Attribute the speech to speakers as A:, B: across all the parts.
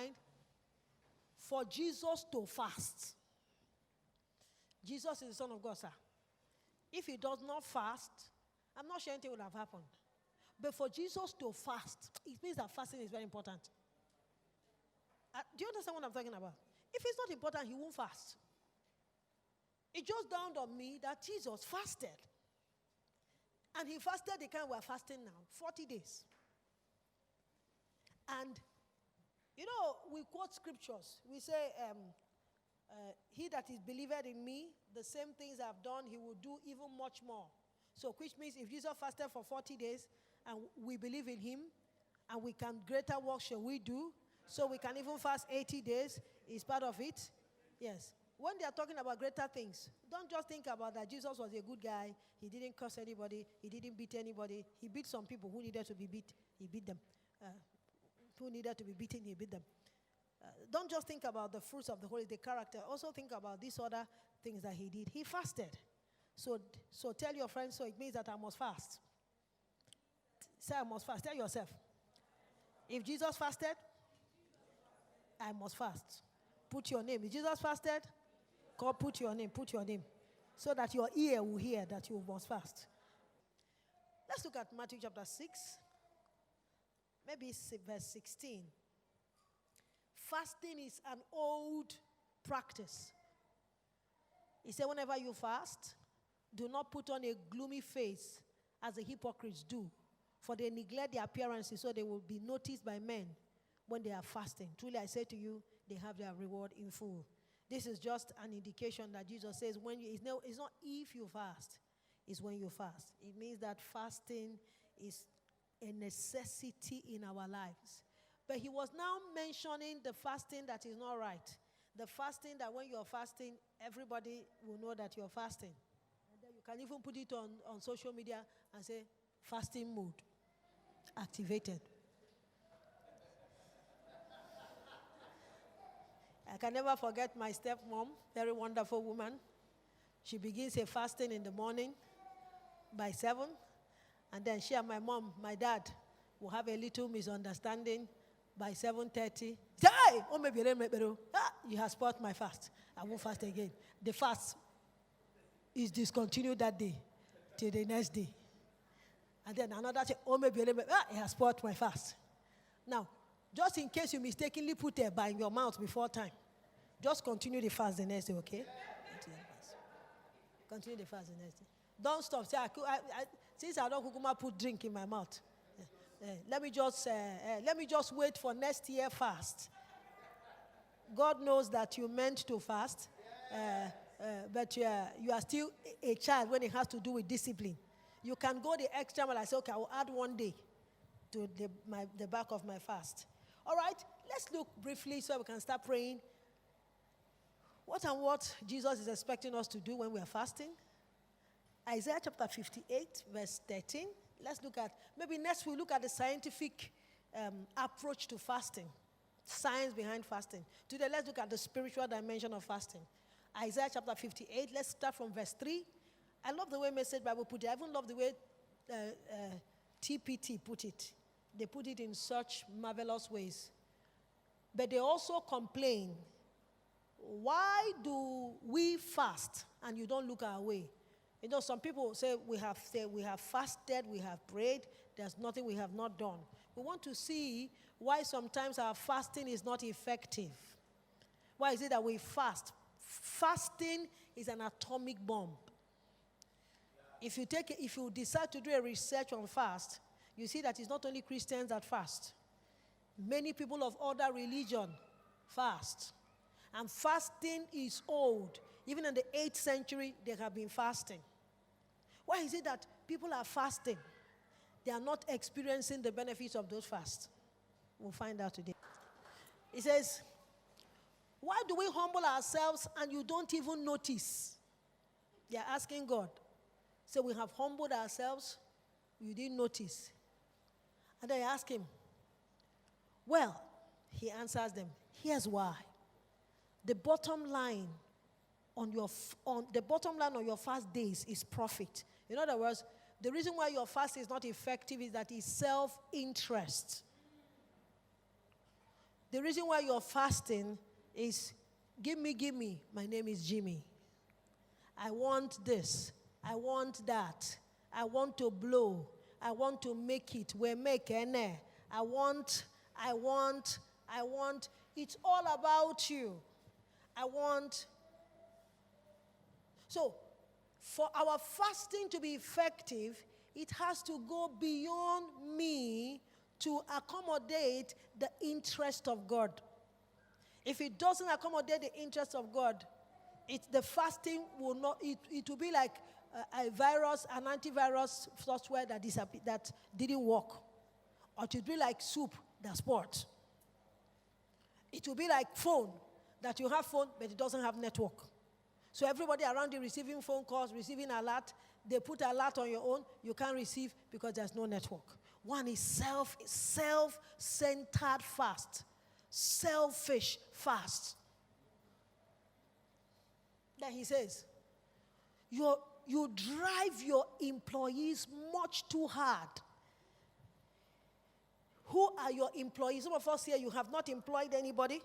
A: mind, for Jesus to fast. Jesus is the Son of God, sir. If he does not fast, I'm not sure anything would have happened. But for Jesus to fast, it means that fasting is very important. Do you understand what I'm talking about? If it's not important, he won't fast. It just dawned on me that Jesus fasted. And he fasted the kind we're fasting now, 40 days. And, you know, we quote scriptures. We say, he that is believed in me, the same things I've done, he will do even much more. So, which means if Jesus fasted for 40 days, and we believe in him, and we can, greater work shall we do, so we can even fast 80 days, is part of it. Yes. When they are talking about greater things, don't just think about that Jesus was a good guy, he didn't curse anybody, he didn't beat anybody. He beat some people who needed to be beat, he beat them. Who needed to be beaten, he beat them. Don't just think about the fruits of the Holy, the character. Also think about these other things that he did. He fasted. So tell your friends, so it means that I must fast. Say I must fast. Tell yourself. If Jesus fasted, I must fast. Put your name. If Jesus fasted, God, put your name. So that your ear will hear that you must fast. Let's look at Matthew chapter 6. Maybe verse 16. Fasting is an old practice. He said, whenever you fast, do not put on a gloomy face as the hypocrites do, for they neglect their appearances so they will be noticed by men when they are fasting. Truly I say to you, they have their reward in full. This is just an indication that Jesus says it's not if you fast, it's when you fast. It means that fasting is a necessity in our lives. But he was now mentioning the fasting that is not right. The fasting that when you're fasting, everybody will know that you're fasting. And then you can even put it on social media and say, fasting mode activated. I can never forget my stepmom, very wonderful woman. She begins a fasting in the morning by 7. And then she and my dad, will have a little misunderstanding by 7:30. Hey, you have spoiled my fast. I won't fast again. The fast is discontinued that day till the next day. And then another say, he has spoiled my fast. Now, just in case you mistakenly put a bar in your mouth before time, just continue the fast the next day, okay? Continue the fast the next day. Don't stop. Say, since I don't put drink in my mouth, let me just wait for next year fast. God knows that you meant to fast, but you are still a child when it has to do with discipline. You can go the extra mile. I say, okay, I will add 1 day to the back of my fast. All right, let's look briefly so we can start praying. What Jesus is expecting us to do when we are fasting. Isaiah chapter 58, verse 13. Let's look at, maybe next we'll look at the scientific approach to fasting. Science behind fasting. Today, let's look at the spiritual dimension of fasting. Isaiah chapter 58, let's start from verse 3. I love the way Message Bible put it. I even love the way TPT put it. They put it in such marvelous ways. But they also complain, why do we fast and you don't look our way? You know, some people say we have fasted, we have prayed, there's nothing we have not done. We want to see why sometimes our fasting is not effective. Why is it that we fast? Fasting is an atomic bomb. If you decide to do a research on fast, you see that it's not only Christians that fast. Many people of other religion fast. And fasting is old. Even in the 8th century, they have been fasting. Why is it that people are fasting? They are not experiencing the benefits of those fasts. We'll find out today. It says, why do we humble ourselves and you don't even notice? They are asking God. So we have humbled ourselves, you didn't notice. And they ask him. Well, he answers them. Here's why. The bottom line on your fast days is profit. In other words, the reason why your fast is not effective is that it's self-interest. The reason why you're fasting is, give me. My name is Jimmy. I want this. I want that. I want to blow. I want to make it. We make ene. I want. It's all about you. I want. So, for our fasting to be effective, it has to go beyond me to accommodate the interest of God. If it doesn't accommodate the interest of God, the fasting will not, it will be like a virus, an antivirus software that didn't work. Or it will be like soup that spoiled. It will be like phone, that you have phone, but it doesn't have network. So everybody around you receiving phone calls, receiving alert, they put alert on your own, you can't receive because there's no network. One is self-centered fast, selfish fast. Then he says, you drive your employees much too hard. Who are your employees? Some of us here, you have not employed anybody.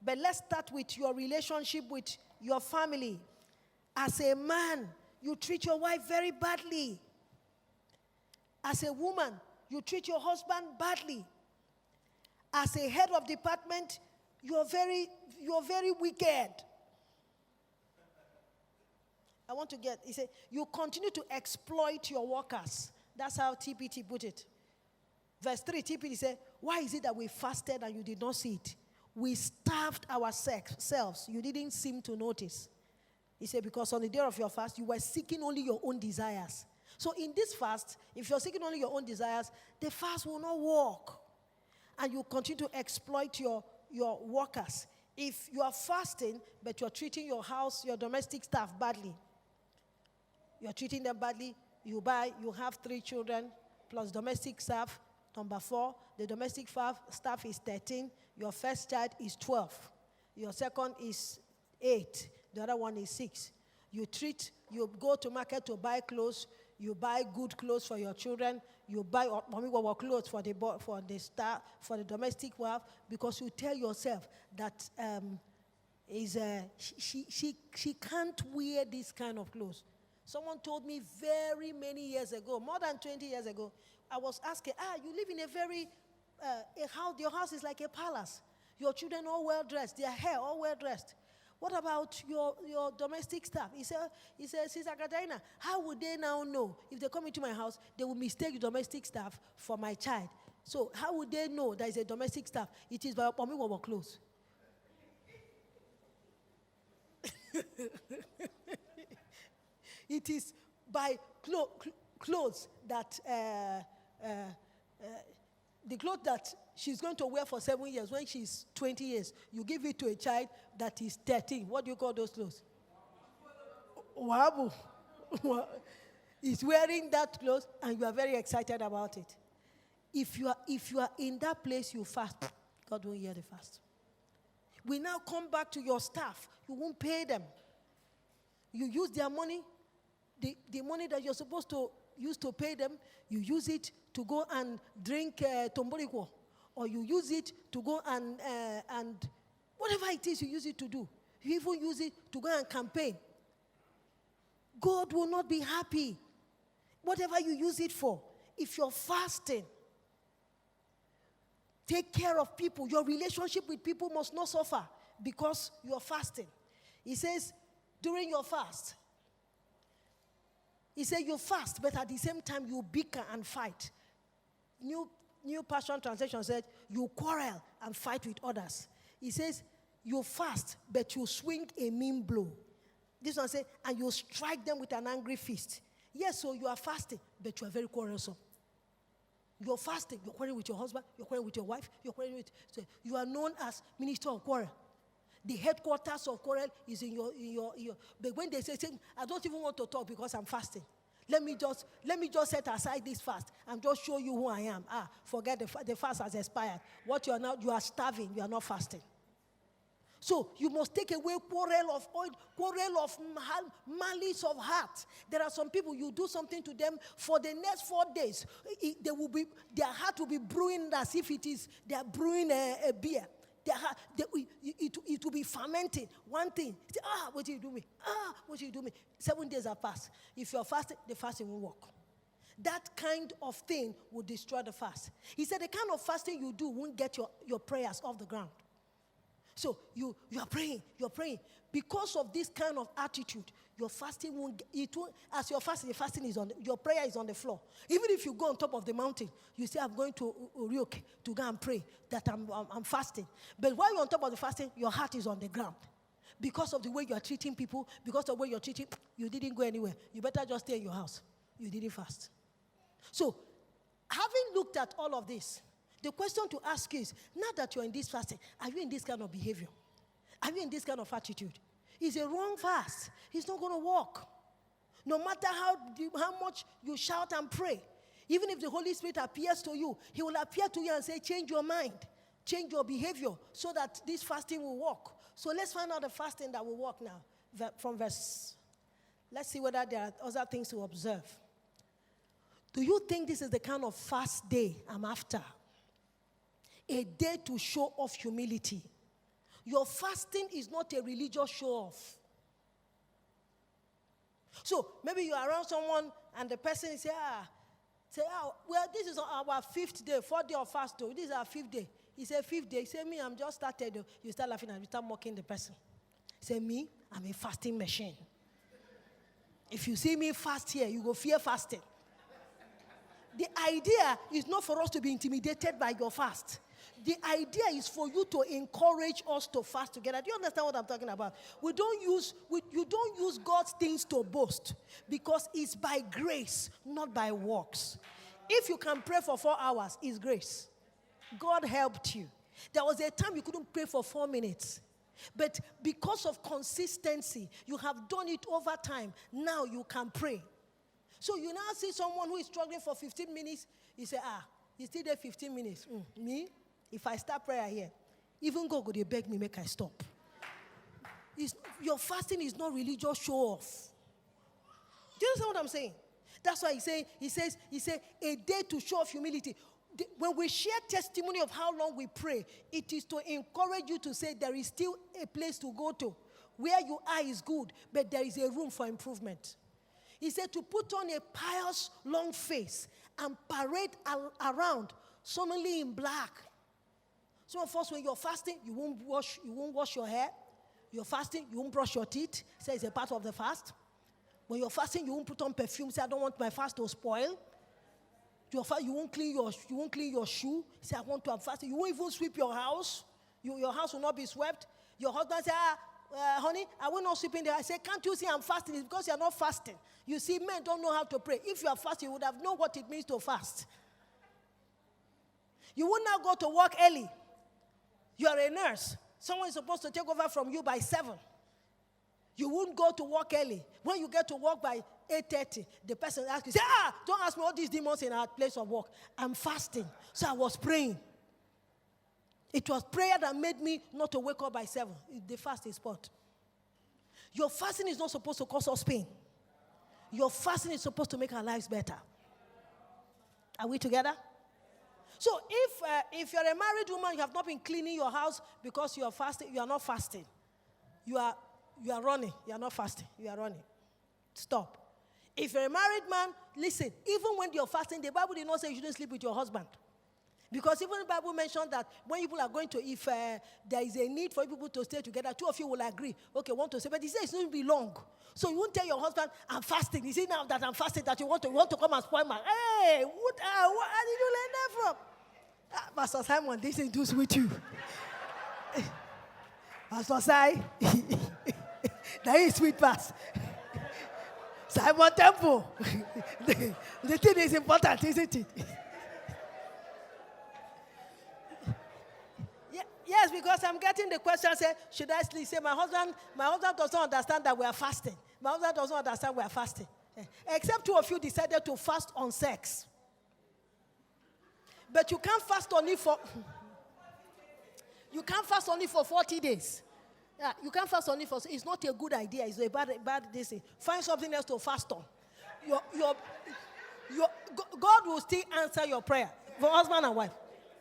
A: But let's start with your relationship with your family. As a man, you treat your wife very badly. As a woman, you treat your husband badly. As a head of department, you're very wicked. He said, you continue to exploit your workers. That's how TPT put it. Verse 3, TPT said, why is it that we fasted and you did not see it? We starved ourselves. You didn't seem to notice. He said, because on the day of your fast, you were seeking only your own desires. So in this fast, if you're seeking only your own desires, the fast will not work. And you continue to exploit your workers. If you are fasting, but you're treating your house, your domestic staff badly, you're treating them badly, you have 3 children, plus domestic staff, number 4, the domestic staff is 13, your first child is 12, your second is 8, the other one is 6. You go to market to buy clothes, you buy good clothes for your children, you buy clothes for the domestic wife, because you tell yourself that she can't wear this kind of clothes. Someone told me very many years ago, more than 20 years ago, I was asking, you live in a house, your house is like a palace. Your children all well dressed, their hair all well dressed. What about your domestic staff? He said, Sister Katarina, how would they now know? If they come into my house, they will mistake the domestic staff for my child. So how would they know there is a domestic staff? It is by our clothes. It is by clothes that the clothes that she's going to wear for 7 years, when she's 20 years, you give it to a child that is 13. What do you call those clothes? Wabu. He's wearing that clothes and you are very excited about it. If you are in that place, you fast. God won't hear the fast. We now come back to your staff. You won't pay them. You use their money. The money that you're supposed to use to pay them, you use it to go and drink tomboriko, or you use it to go and whatever it is you use it to do. You even use it to go and campaign. God will not be happy. Whatever you use it for, if you're fasting, take care of people. Your relationship with people must not suffer because you're fasting. He says, during your fast, he said you fast, but at the same time you bicker and fight. New Passion Translation said you quarrel and fight with others. He says you fast, but you swing a mean blow. This one said, and you strike them with an angry fist. Yes, so you are fasting, but you are very quarrelsome. You're fasting, you're quarreling with your husband, you're quarreling with your wife, you're quarreling with. So you are known as Minister of Quarrel. The headquarters of quarrel is in your. But when they say, I don't even want to talk because I'm fasting. Let me just set aside this fast and just show you who I am. Forget the fast has expired. What you are now, you are starving. You are not fasting. So you must take away quarrel of oil, quarrel of malice of heart. There are some people, you do something to them for the next 4 days. Their heart will be brewing as if they are brewing a beer. it will be fermenting. One thing, say, what do you do me? What do you do me? 7 days have passed. If you're fasting, the fasting won't work. That kind of thing will destroy the fast. He said the kind of fasting you do won't get your prayers off the ground. So you are praying. Because of this kind of attitude, your fasting won't, as you're fasting, your prayer is on the floor. Even if you go on top of the mountain, you say, I'm going to Urioke to go and pray that I'm fasting. But while you're on top of the fasting, your heart is on the ground. Because of the way you are treating people, because of the way you're treating, you didn't go anywhere. You better just stay in your house. You didn't fast. So, having looked at all of this, the question to ask is, now that you're in this fasting, are you in this kind of behavior? Are you in this kind of attitude? It's a wrong fast. It's not going to work. No matter how much you shout and pray, even if the Holy Spirit appears to you, He will appear to you and say, change your mind, change your behavior, so that this fasting will work. So let's find out the fasting that will work now. From verse, let's see whether there are other things to observe. Do you think this is the kind of fast day I'm after? A day to show off humility. Your fasting is not a religious show-off. So maybe you're around someone and the person say, well, this is our 5th day, 4th day of fast. This is our 5th day. He said, 5th day. He said, me, I'm just started. You start laughing and you start mocking the person. He said, me, I'm a fasting machine. If you see me fast here, you go fear fasting. The idea is not for us to be intimidated by your fast. The idea is for you to encourage us to fast together. Do you understand what I'm talking about? You don't use God's things to boast, because it's by grace, not by works. If you can pray for 4 hours, it's grace. God helped you. There was a time you couldn't pray for 4 minutes. But because of consistency, you have done it over time. Now you can pray. So you now see someone who is struggling for 15 minutes. You say, he's still there 15 minutes. Me? If I start prayer here, even God would beg me, make I stop. Your fasting is not religious show off. Do you understand what I'm saying? That's why he says, a day to show off humility. When we share testimony of how long we pray, it is to encourage you to say there is still a place to go to. Where you are is good, but there is a room for improvement. He said to put on a pious, long face and parade around, suddenly in black. Some of us, when you're fasting, you won't wash your hair. You're fasting, you won't brush your teeth. Say it's a part of the fast. When you're fasting, you won't put on perfume. Say, I don't want my fast to spoil. You won't clean your shoe. Say, I want to have fasting. You won't even sweep your house. Your house will not be swept. Your husband say, honey, I will not sweep in there. I say, can't you see I'm fasting? It's because you're not fasting. You see, men don't know how to pray. If you are fasting, you would have known what it means to fast. You will now go to work early. You are a nurse. Someone is supposed to take over from you by 7. You won't go to work early. When you get to work by 8:30, the person asks you, say, don't ask me all these demons in our place of work. I'm fasting. So I was praying. It was prayer that made me not to wake up by 7. The fasting spot. Your fasting is not supposed to cause us pain. Your fasting is supposed to make our lives better. Are we together? So if you're a married woman, you have not been cleaning your house because you are fasting, you are not fasting. You are running. You are not fasting. You are running. Stop. If you're a married man, listen, even when you're fasting, the Bible did not say you shouldn't sleep with your husband. Because even the Bible mentioned that when people are going to, if there is a need for people to stay together, 2 of you will agree, okay, want to stay, but he says it shouldn't be long. So you won't tell your husband, I'm fasting. You see now that I'm fasting, that you want to come and spoil my, hey, what did you learn that from? Pastor Simon, this is just with you. Pastor Si, that is sweet pass. Simon Temple. The thing is important, isn't it? Yes, because I'm getting the question, say, should I sleep? Say, my husband doesn't understand that we are fasting. My husband doesn't understand we are fasting. Except 2 of you decided to fast on sex. But you can't fast only for 40 days. Yeah, you can't fast only for, it's not a good idea. It's a bad thing. Find something else to fast on. God will still answer your prayer for husband and wife.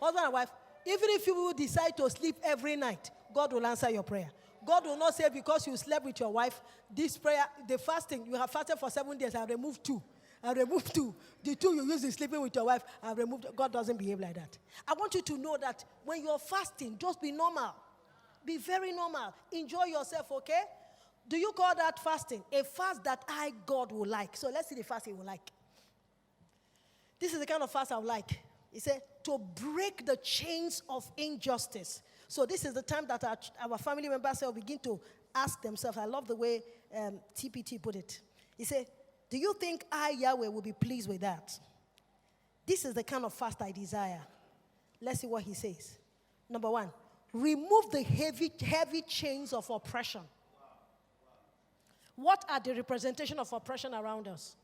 A: Husband and wife, Even if you will decide to sleep every night, God will answer your prayer. God will not say because you slept with your wife, this prayer, the fasting, you have fasted for 7 days, I removed 2. I removed 2. The 2 you used in sleeping with your wife, I removed. God doesn't behave like that. I want you to know that when you're fasting, just be normal. Be very normal. Enjoy yourself, okay? Do you call that fasting? A fast that God will like. So let's see the fast he will like. This is the kind of fast I would like. He said, to break the chains of injustice. So this is the time that our family members will begin to ask themselves. I love the way TPT put it. He said, do you think Yahweh, will be pleased with that? This is the kind of fast I desire. Let's see what he says. Number 1, remove the heavy chains of oppression. What are the representation of oppression around us?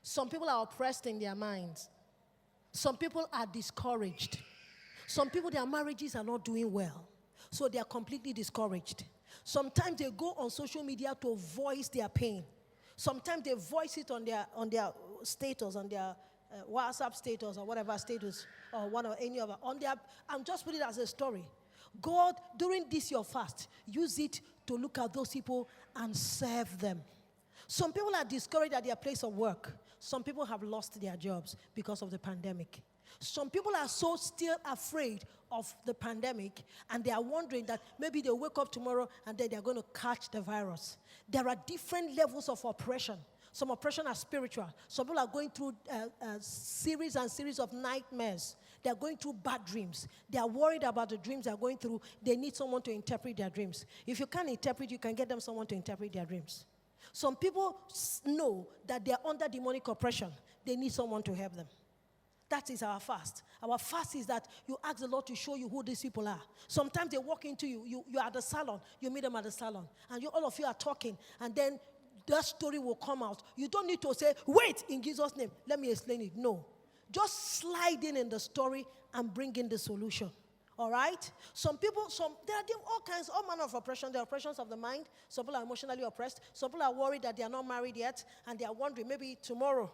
A: Some people are oppressed in their minds. Some people are discouraged. Some people, their marriages are not doing well. So they are completely discouraged. Sometimes they go on social media to voice their pain. Sometimes they voice it on their status, on their WhatsApp status or whatever status, or any other. And just put it as a story. God, during this your fast, use it to look at those people and serve them. Some people are discouraged at their place of work. Some people have lost their jobs because of the pandemic. Some people are so still afraid of the pandemic, and they are wondering that maybe they'll wake up tomorrow and then they're going to catch the virus. There are different levels of oppression. Some oppression are spiritual. Some people are going through series and series of nightmares. They're going through bad dreams. They are worried about the dreams they're going through. They need someone to interpret their dreams. If you can't interpret, you can get them someone to interpret their dreams. Some people know that they're under demonic oppression. They need someone to help them. That is our fast. Our fast is that you ask the Lord to show you who these people are. Sometimes they walk into you are at the salon, you meet them at the salon, and all of you are talking, and then that story will come out. You don't need to say, wait, in Jesus' name, let me explain it. No. Just slide in the story and bring in the solution. All right? Some people, there are all manner of oppression. There are oppressions of the mind. Some people are emotionally oppressed. Some people are worried that they are not married yet, and they are wondering maybe tomorrow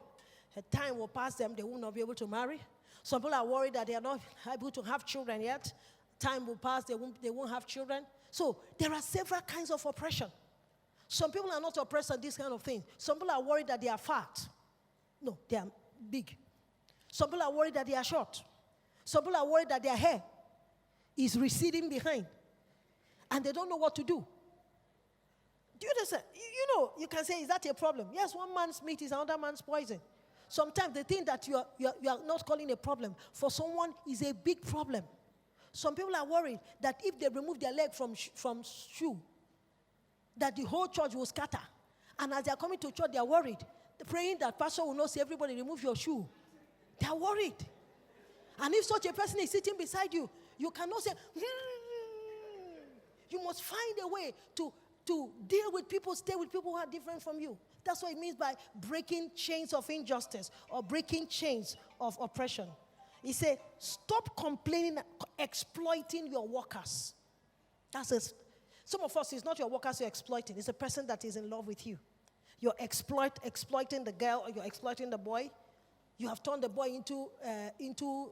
A: a time will pass them, they will not be able to marry. Some people are worried that they are not able to have children yet. Time will pass, they won't have children. So there are several kinds of oppression. Some people are not oppressed at this kind of thing. Some people are worried that they are fat. No, they are big. Some people are worried that they are short. Some people are worried that their hair is receding behind, and they don't know what to do. Do you understand? You can say, is that a problem? Yes, one man's meat is another man's poison. Sometimes the thing that you are not calling a problem, for someone is a big problem. Some people are worried that if they remove their leg from shoe, that the whole church will scatter. And as they are coming to church, they are worried. They're praying that pastor will not say, everybody remove your shoe. They are worried. And if such a person is sitting beside you, you cannot say, You must find a way to deal with people, stay with people who are different from you. That's what it means by breaking chains of injustice or breaking chains of oppression. He said, stop complaining, exploiting your workers. Some of us, it's not your workers you're exploiting. It's a person that is in love with you. You're exploiting the girl, or you're exploiting the boy. You have turned the boy into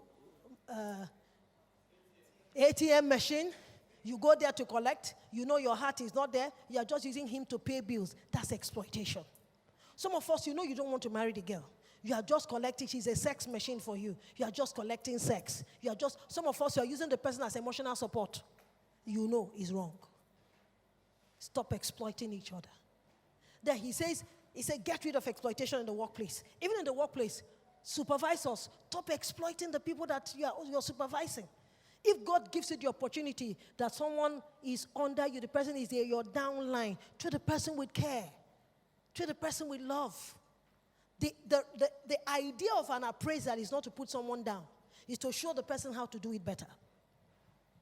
A: ATM machine. You go there to collect. You know your heart is not there. You are just using him to pay bills. That's exploitation. Some of us, you don't want to marry the girl. You are just collecting. She's a sex machine for you. You are just collecting sex. Some of us, you are using the person as emotional support. You know is wrong. Stop exploiting each other. Then he said, get rid of exploitation in the workplace. Even in the workplace, supervisors, stop exploiting the people that you're supervising. If God gives you the opportunity that someone is under you, the person is there, you're downline, treat the person with care. Treat the person with love. The idea of an appraisal is not to put someone down. It's to show the person how to do it better.